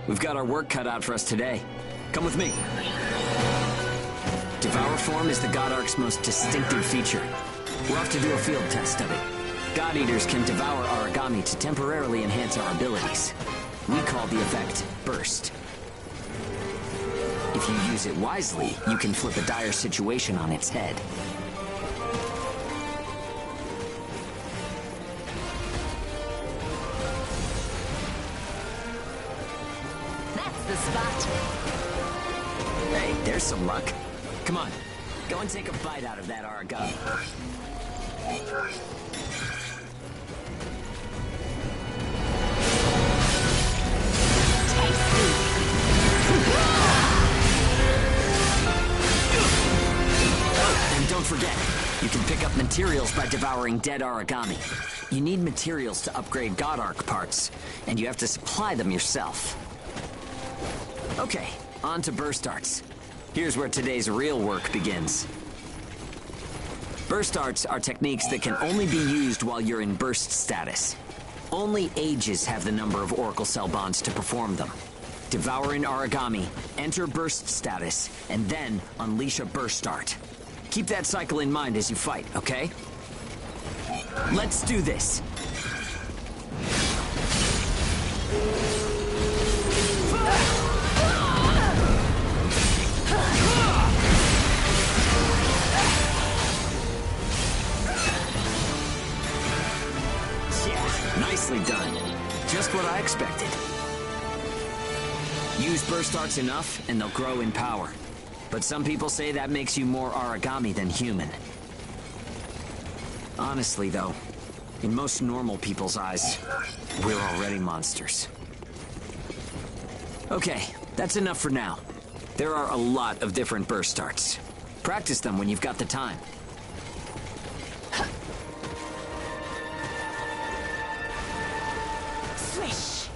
We've got our work cut out for us today. Come with me. Devour form is the God Ark's most distinctive feature. We'll have to do a field test of it. God Eaters can devour Aragami to temporarily enhance our abilities. We call the effect Burst. If you use it wisely, you can flip a dire situation on its head. That's the spot. Hey, there's some luck. Come on, go and take a bite out of that Aragami. And don't forget, you can pick up materials by devouring dead Aragami. You need materials to upgrade God Ark parts, and you have to supply them yourself. Okay, on to burst arts. Here's where today's real work begins. Burst arts are techniques that can only be used while you're in burst status. Only Ages have the number of Oracle Cell bonds to perform them. Devour an Aragami, enter burst status, and then unleash a burst art. Keep that cycle in mind as you fight, okay? Let's do this. Nicely done. Just what I expected. Use burst arts enough, and they'll grow in power. But some people say that makes you more Aragami than human. Honestly, though, in most normal people's eyes, we're already monsters. Okay, that's enough for now. There are a lot of different burst arts. Practice them when you've got the time. Swish.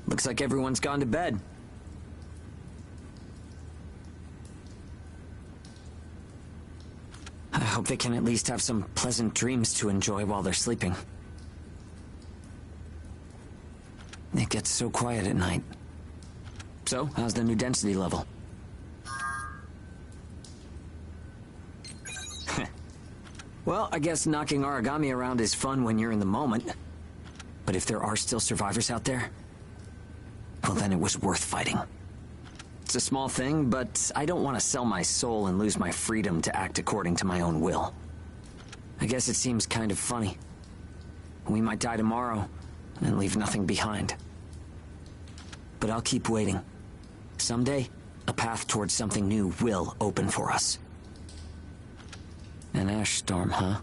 Looks like everyone's gone to bed. I hope they can at least have some pleasant dreams to enjoy while they're sleeping. It gets so quiet at night. So, how's the new density level? Well, I guess knocking Aragami around is fun when you're in the moment. But if there are still survivors out there, well, then it was worth fighting. It's a small thing, but I don't want to sell my soul and lose my freedom to act according to my own will. I guess it seems kind of funny. We might die tomorrow and leave nothing behind. But I'll keep waiting. Someday, a path towards something new will open for us. An ash storm, huh?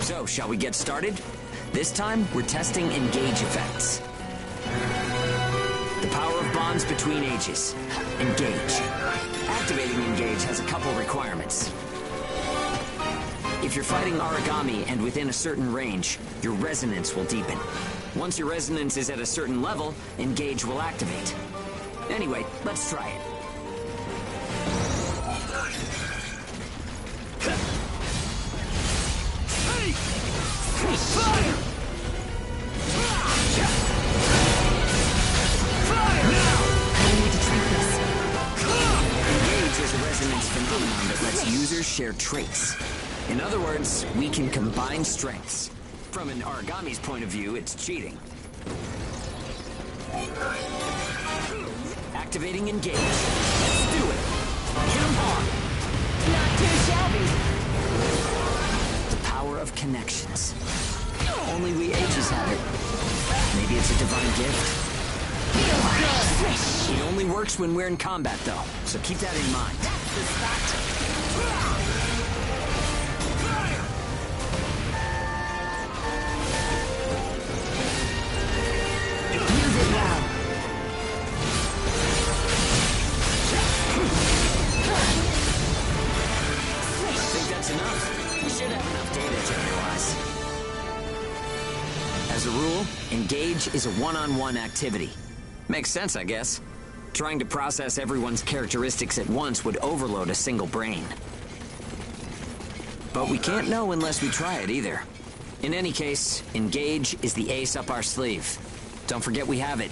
So, shall we get started? This time, we're testing engage effects. The power of bonds between ages. Engage. Activating engage has a couple requirements. If you're fighting Aragami and within a certain range, your resonance will deepen. Once your resonance is at a certain level, engage will activate. Anyway, let's try it. Fire! Fire now! I need to track this. Engage is a resonance phenomenon that lets users share traits. In other words, we can combine strengths. From an Aragami's point of view, it's cheating. Activating engage. Let's do it! Hit 'em hard! Not too shabby. The power of connections. Only we ages have it. Maybe it's a divine gift. Feels good. It only works when we're in combat, though, so keep that in mind. That's the spot. Use it well. I think that's enough. We should have enough data to analyze. As a rule, engage is a one-on-one activity. Makes sense, I guess. Trying to process everyone's characteristics at once would overload a single brain. But we can't know unless we try it either. In any case, engage is the ace up our sleeve. Don't forget we have it.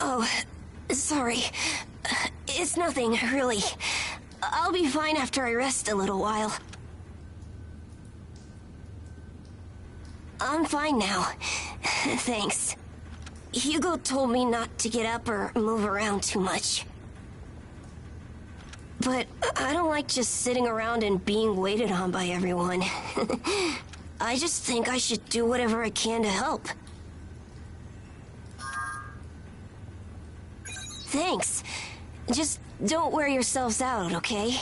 Oh, sorry. It's nothing, really. I'll be fine after I rest a little while. I'm fine now. Thanks. Hugo told me not to get up or move around too much. But I don't like just sitting around and being waited on by everyone. I just think I should do whatever I can to help. Thanks. Just don't wear yourselves out, okay?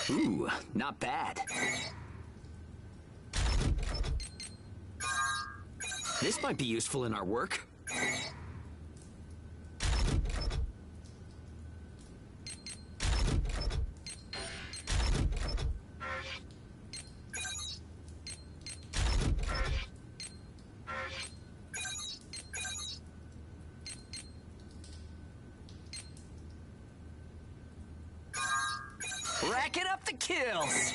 Ooh, not bad. This might be useful in our work. Racking up the kills!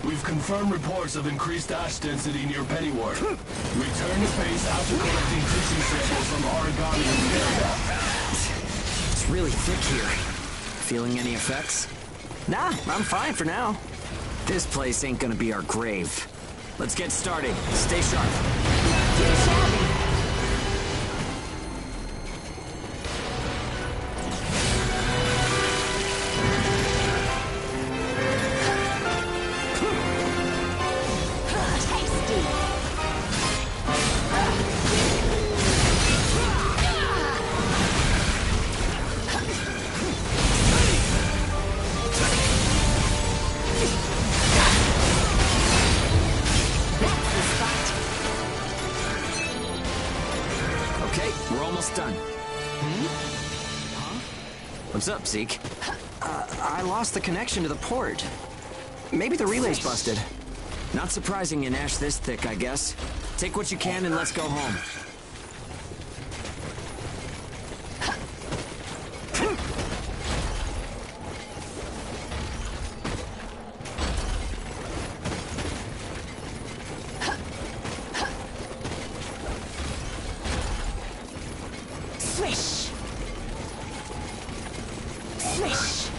We've confirmed reports of increased ash density near Pennyworth. Return to base after collecting tissue samples from Origami in the area. It's really thick here. Feeling any effects? Nah, I'm fine for now. This place ain't gonna be our grave. Let's get started. Stay sharp. Too shabby. Okay, we're almost done. What's up, Zeke? I lost the connection to the port. Maybe the relay's busted. Not surprising in ash this thick, I guess. Take what you can and let's go home. Swish. Swish.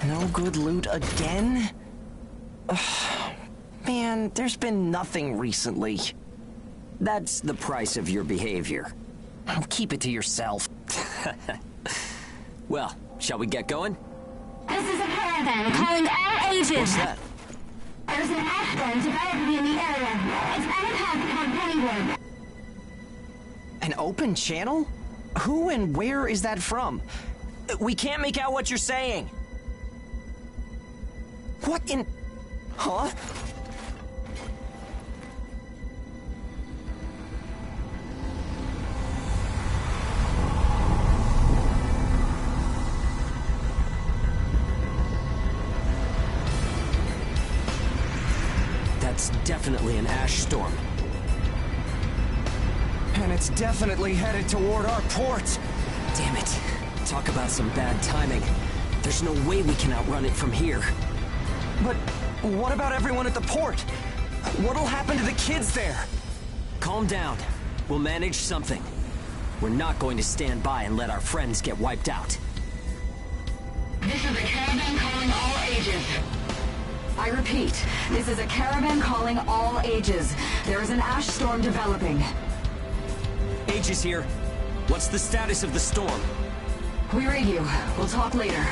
No good loot again? Man, there's been nothing recently. That's the price of your behavior. Keep it to yourself. Well, shall we get going? This is a caravan calling all ages. What's that? There's an ash storm developing in the area. It's on a path toward Pennywood. An open channel? Who and where is that from? We can't make out what you're saying. What in... Huh? That's definitely an ash storm. And it's definitely headed toward our port. Damn it. Talk about some bad timing. There's no way we can outrun it from here. But what about everyone at the port? What'll happen to the kids there? Calm down. We'll manage something. We're not going to stand by and let our friends get wiped out. This is a caravan calling all ages. I repeat, this is a caravan calling all ages. There is an ash storm developing. Aegis here. What's the status of the storm? We read you. We'll talk later.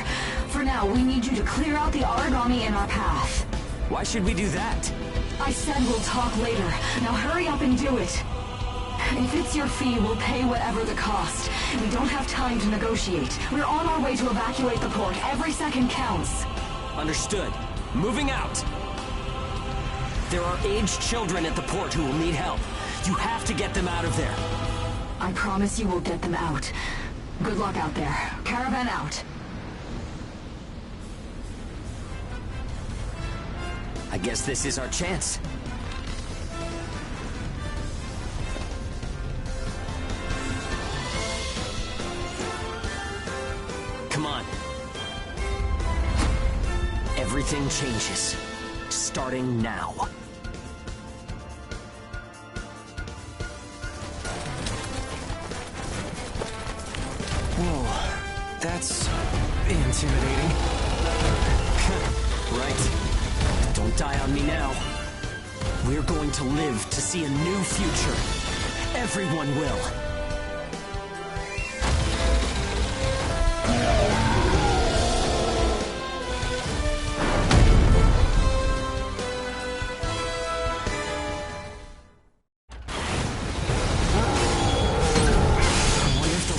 For now, we need you to clear out the origami in our path. Why should we do that? I said we'll talk later. Now hurry up and do it. If it's your fee, we'll pay whatever the cost. We don't have time to negotiate. We're on our way to evacuate the port. Every second counts. Understood. Moving out. There are aged children at the port who will need help. You have to get them out of there. I promise you we'll get them out. Good luck out there. Caravan out. I guess this is our chance. Come on. Everything changes. Starting now. Whoa, that's intimidating. Right. Don't die on me now. We're going to live to see a new future. Everyone will.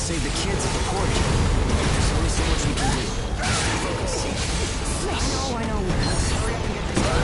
Save the kids at the port. There's only so much we can do. I know. Hurry up and get this done.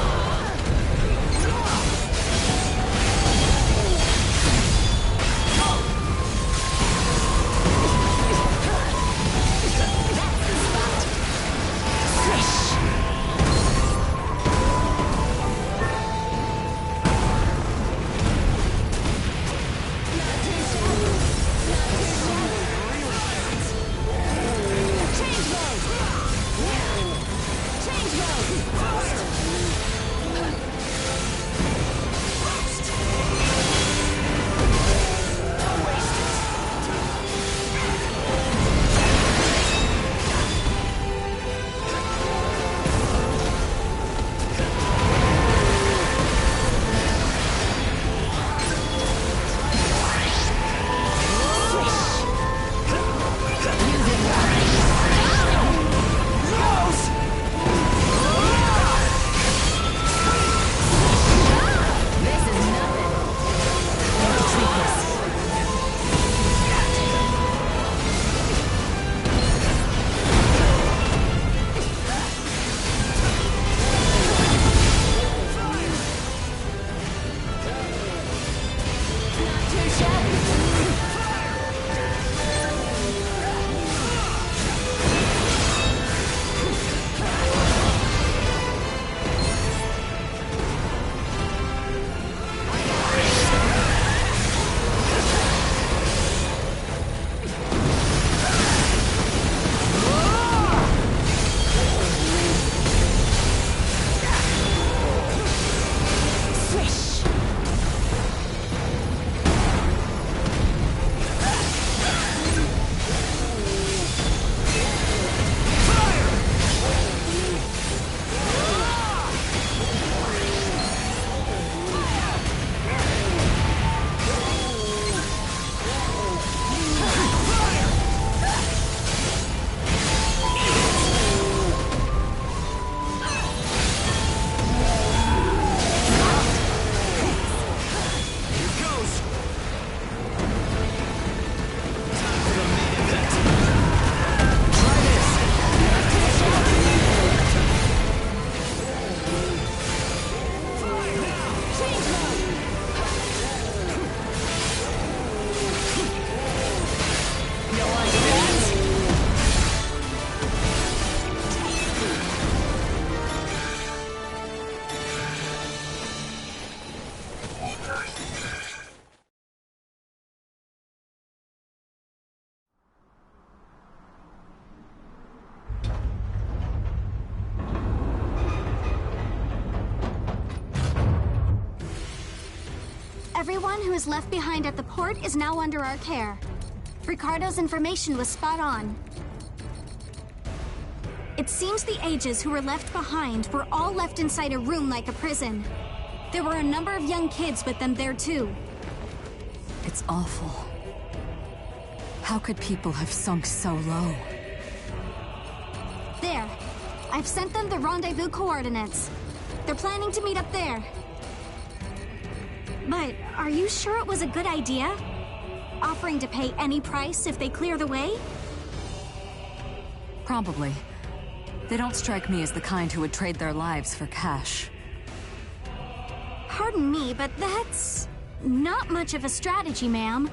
Everyone who is left behind at the port is now under our care. Ricardo's information was spot on. It seems the Ages who were left behind were all left inside a room like a prison. There were a number of young kids with them there too. It's awful. How could people have sunk so low? There. I've sent them the rendezvous coordinates. They're planning to meet up there. But are you sure it was a good idea? Offering to pay any price if they clear the way? Probably. They don't strike me as the kind who would trade their lives for cash. Pardon me, but that's not much of a strategy, ma'am.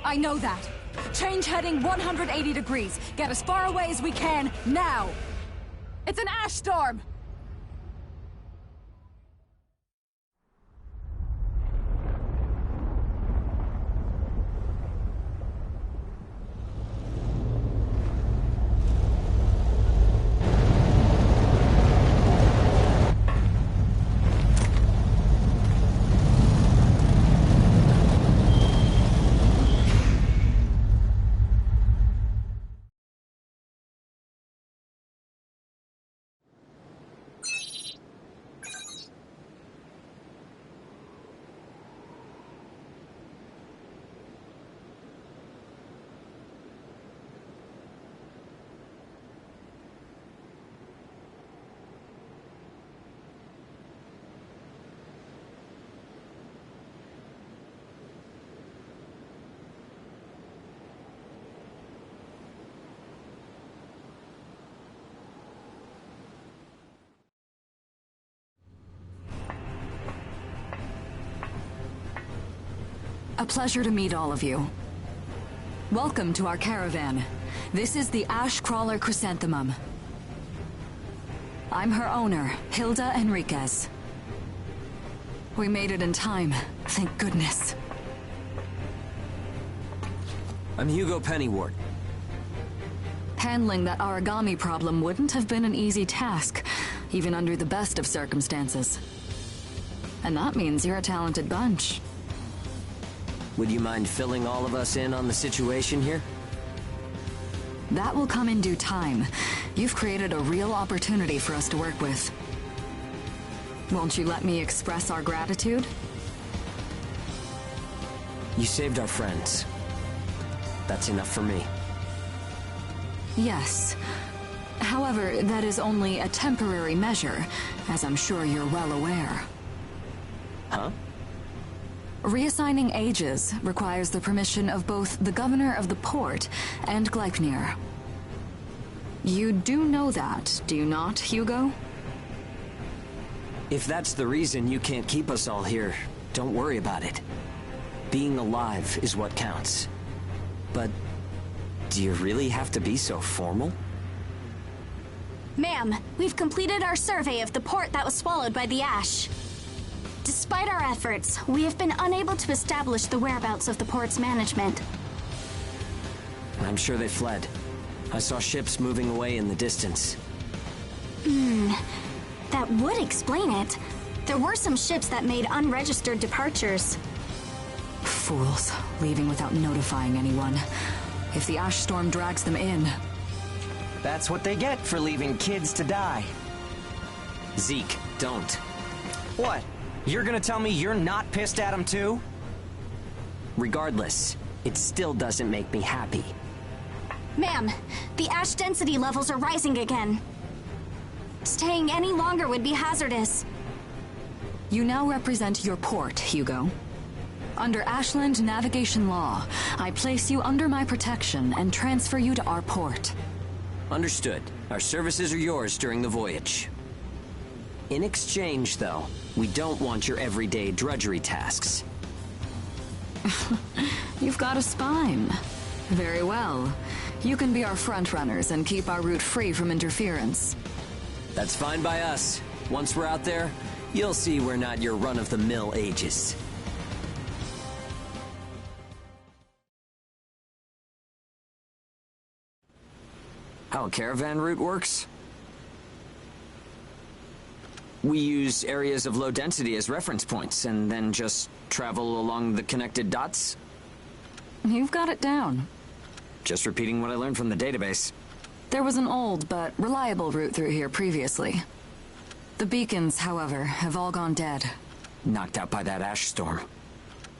I know that. Change heading 180 degrees. Get as far away as we can, now! It's an ash storm! A pleasure to meet all of you. Welcome to our caravan. This is the Ash Crawler Chrysanthemum. I'm her owner, Hilda Enriquez. We made it in time, thank goodness. I'm Hugo Pennyward. Handling that origami problem wouldn't have been an easy task, even under the best of circumstances. And that means you're a talented bunch. Would you mind filling all of us in on the situation here? That will come in due time. You've created a real opportunity for us to work with. Won't you let me express our gratitude? You saved our friends. That's enough for me. Yes. However, that is only a temporary measure, as I'm sure you're well aware. Huh? Reassigning Ages requires the permission of both the governor of the port and Gleipnir. You do know that, do you not, Hugo? If that's the reason you can't keep us all here, don't worry about it. Being alive is what counts. But do you really have to be so formal? Ma'am, we've completed our survey of the port that was swallowed by the ash. Despite our efforts, we have been unable to establish the whereabouts of the port's management. I'm sure they fled. I saw ships moving away in the distance. That would explain it. There were some ships that made unregistered departures. Fools, leaving without notifying anyone. If the ash storm drags them in... That's what they get for leaving kids to die. Zeke, don't. What? You're gonna tell me you're not pissed at him too? Regardless, it still doesn't make me happy. Ma'am, the ash density levels are rising again. Staying any longer would be hazardous. You now represent your port, Hugo. Under Ashland navigation law, I place you under my protection and transfer you to our port. Understood. Our services are yours during the voyage. In exchange, though, we don't want your everyday drudgery tasks. You've got a spine. Very well. You can be our front runners and keep our route free from interference. That's fine by us. Once we're out there, you'll see we're not your run-of-the-mill Ages. How a caravan route works? We use areas of low density as reference points, and then just travel along the connected dots? You've got it down. Just repeating what I learned from the database. There was an old but reliable route through here previously. The beacons, however, have all gone dead. Knocked out by that ash storm.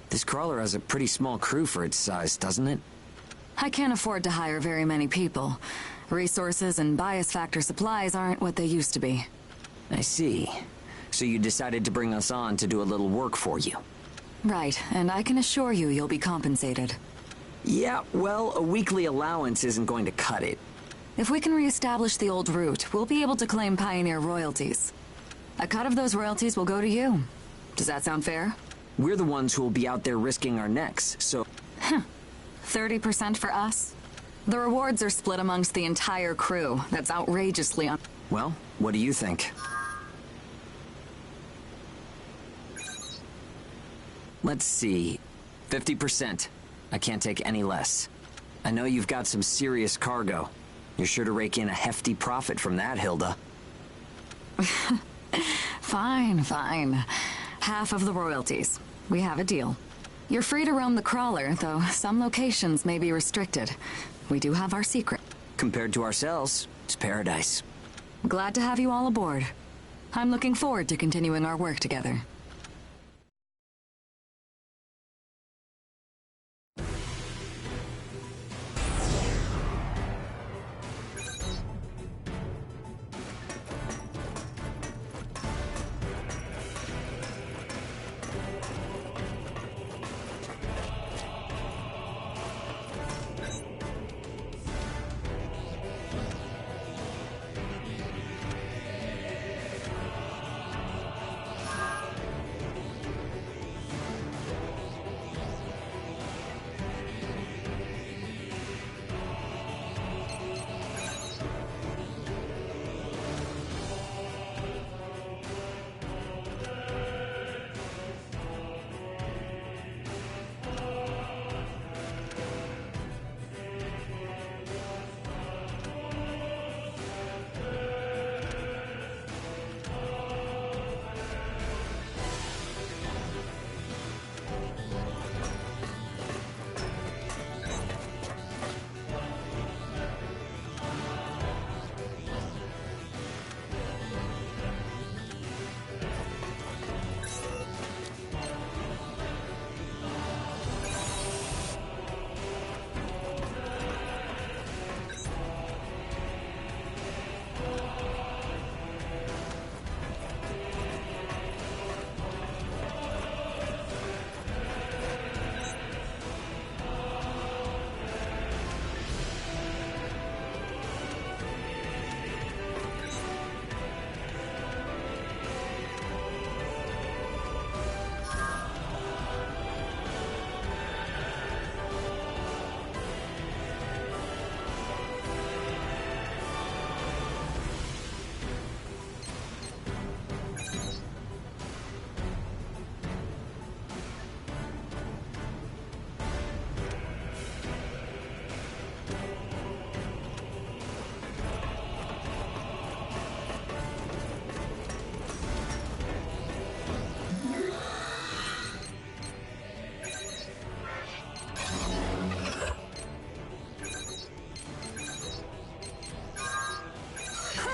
This crawler has a pretty small crew for its size, doesn't it? I can't afford to hire very many people. Resources and bias factor supplies aren't what they used to be. I see. So you decided to bring us on to do a little work for you. Right, and I can assure you you'll be compensated. Yeah, well, a weekly allowance isn't going to cut it. If we can reestablish the old route, we'll be able to claim Pioneer royalties. A cut of those royalties will go to you. Does that sound fair? We're the ones who will be out there risking our necks, so... 30% for us? The rewards are split amongst the entire crew. That's outrageously Well, what do you think? Let's see. 50%. I can't take any less. I know you've got some serious cargo. You're sure to rake in a hefty profit from that, Hilda. Fine, fine. Half of the royalties. We have a deal. You're free to roam the crawler, though some locations may be restricted. We do have our secret. Compared to ourselves, it's paradise. Glad to have you all aboard. I'm looking forward to continuing our work together.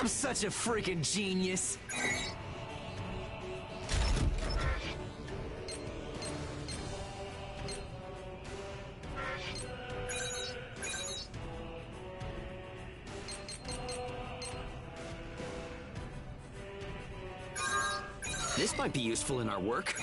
I'm such a freaking genius. This might be useful in our work.